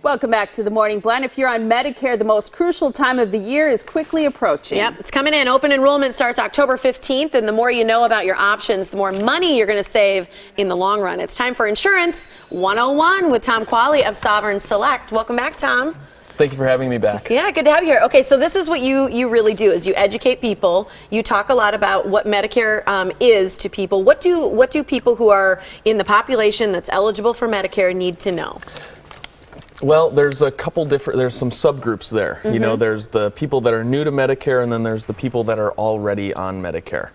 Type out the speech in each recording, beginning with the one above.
Welcome back to the Morning Blend. If you're on Medicare, the most crucial time of the year is quickly approaching. Yep, it's coming in. Open enrollment starts October 15th, and the more you know about your options, the more money you're going to save in the long run. It's time for Insurance 101 with Tom Qualley of Sovereign Select. Welcome back, Tom. Thank you for having me back. Yeah, good to have you here. Okay, so this is what you really do, is you educate people. You talk a lot about what Medicare is to people. What do people who are in the population that's eligible for Medicare need to know? Well, there's a couple there's some subgroups there. You know, there's the people that are new to Medicare, and then there's the people that are already on Medicare.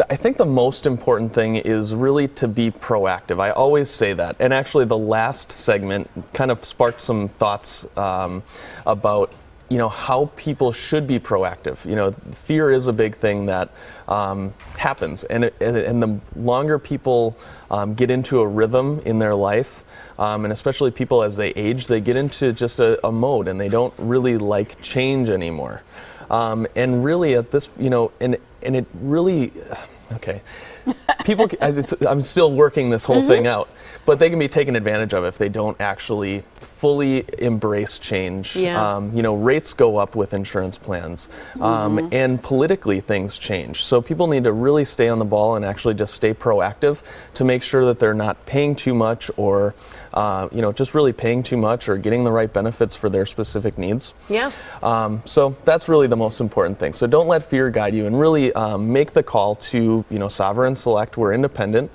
I think the most important thing is really to be proactive. I always say that. And actually the last segment kind of sparked some thoughts about how people should be proactive. Fear is a big thing that happens, and the longer people get into a rhythm in their life, and especially people as they age, they get into just a mode, and they don't really like change anymore. And really at this, and it really, okay, people, I'm still working this whole thing out, but they can be taken advantage of if they don't actually fully embrace change. Yeah. Rates go up with insurance plans, and politically things change. So people need to really stay on the ball and actually just stay proactive to make sure that they're not paying too much, or just really paying too much, or getting the right benefits for their specific needs. Yeah. So that's really the most important thing. So don't let fear guide you, and really make the call to Sovereign Select. We're independent.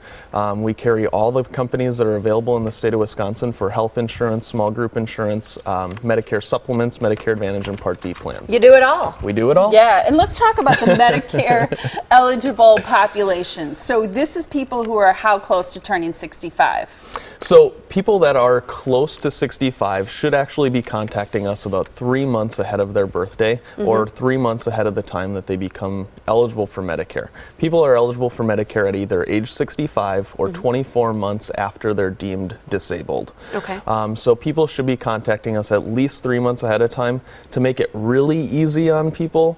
We carry all the companies that are available in the state of Wisconsin for health insurance, small group insurance, Medicare supplements, Medicare Advantage, and Part D plans. You do it all. We do it all. Yeah, and let's talk about the Medicare eligible population. So this is people who are how close to turning 65? So people that are close to 65 should actually be contacting us about 3 months ahead of their birthday, or 3 months ahead of the time that they become eligible for Medicare. People are eligible for Medicare at either age 65 or 24 months after they're deemed disabled. Okay. So people should be contacting us at least 3 months ahead of time. To make it really easy on people,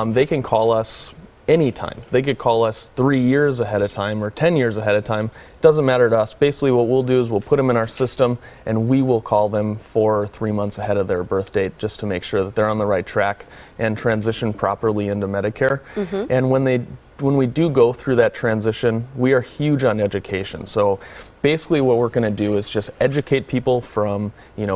they can call us anytime. They could call us 3 years ahead of time or 10 years ahead of time. It doesn't matter to us. Basically what we'll do is we'll put them in our system, and we will call them for 3 months ahead of their birth date, just to make sure that they're on the right track and transition properly into Medicare. And when we do go through that transition, we are huge on education. So basically what we're going to do is just educate people from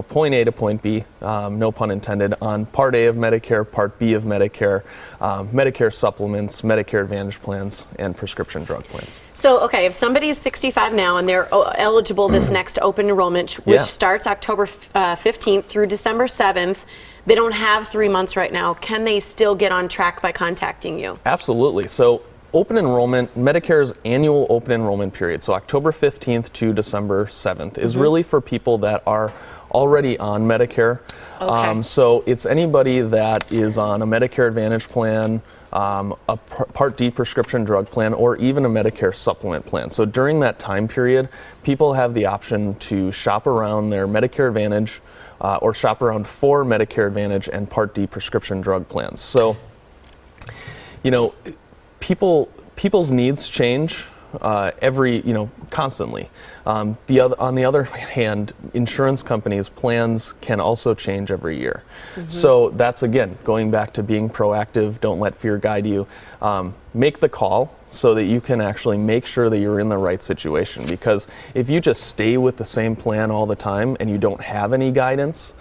point A to point B, no pun intended, on Part A of Medicare, Part B of Medicare, Medicare supplements, Medicare Advantage plans, and prescription drug plans. So, okay, if somebody is 65 now and they're eligible this next open enrollment, which starts October 15th through December 7th, they don't have 3 months right now. Can they still get on track by contacting you? Absolutely. So open enrollment, Medicare's annual open enrollment period, so October 15th to December 7th, is really for people that are already on Medicare. Okay. So it's anybody that is on a Medicare Advantage plan, a Part D prescription drug plan, or even a Medicare supplement plan. So during that time period, people have the option to shop around their Medicare Advantage, or shop around for Medicare Advantage and Part D prescription drug plans. So, people's needs change constantly. On the other hand, insurance companies' plans can also change every year. So that's, again, going back to being proactive. Don't let fear guide you. Make the call so that you can actually make sure that you're in the right situation. Because if you just stay with the same plan all the time and you don't have any guidance,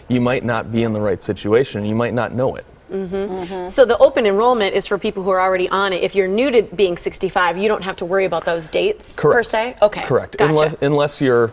you might not be in the right situation. You might not know it. So the open enrollment is for people who are already on it. If you're new to being 65, you don't have to worry about those dates per se? Okay. Correct. Gotcha. Unless you're,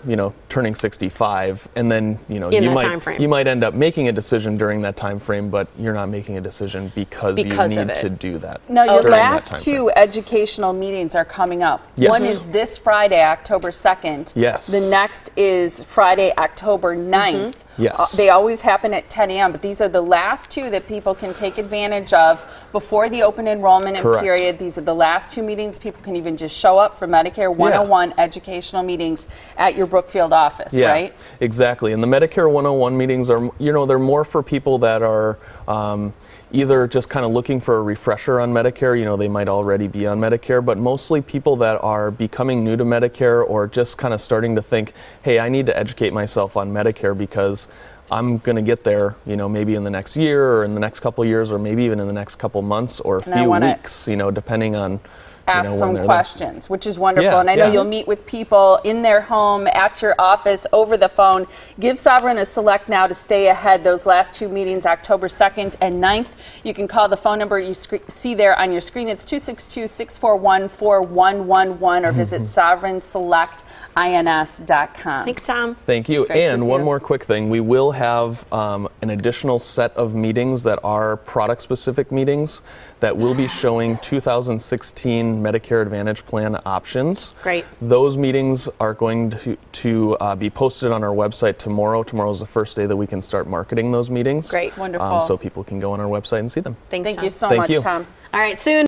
turning 65, and then, you might end up making a decision during that time frame, but you're not making a decision because you need to do that. Now, your last two educational meetings are coming up. Yes. One is this Friday, October 2nd. Yes. The next is Friday, October 9th. Yes. They always happen at 10 a.m., but these are the last two that people can take advantage of before the open enrollment period. These are the last two meetings. People can even just show up for Medicare 101 educational meetings at your Brookfield office, right? Exactly. And the Medicare 101 meetings are, they're more for people that are either just kind of looking for a refresher on Medicare, you know, they might already be on Medicare, but mostly people that are becoming new to Medicare or just kind of starting to think, hey, I need to educate myself on Medicare because I'm going to get there, you know, maybe in the next year or in the next couple of years or maybe even in the next couple months or a few weeks, you know, depending on ask some questions, which is wonderful. And I know you'll meet with people in their home, at your office, over the phone. Give Sovereign a select now to stay ahead. Those last 2 meetings, October 2nd and 9th. You can call the phone number you see there on your screen. It's 262-641-4111 or visit sovereignselectins.com. Thanks, Tom. Thank you. And one more quick thing. We will have an additional set of meetings that are product-specific meetings that will be showing 2016 Medicare Advantage plan options. Great. Those meetings are going to be posted on our website tomorrow. Tomorrow is the first day that we can start marketing those meetings. Great. Wonderful. So people can go on our website and see them. Thank you so much, Tom. All right, soon.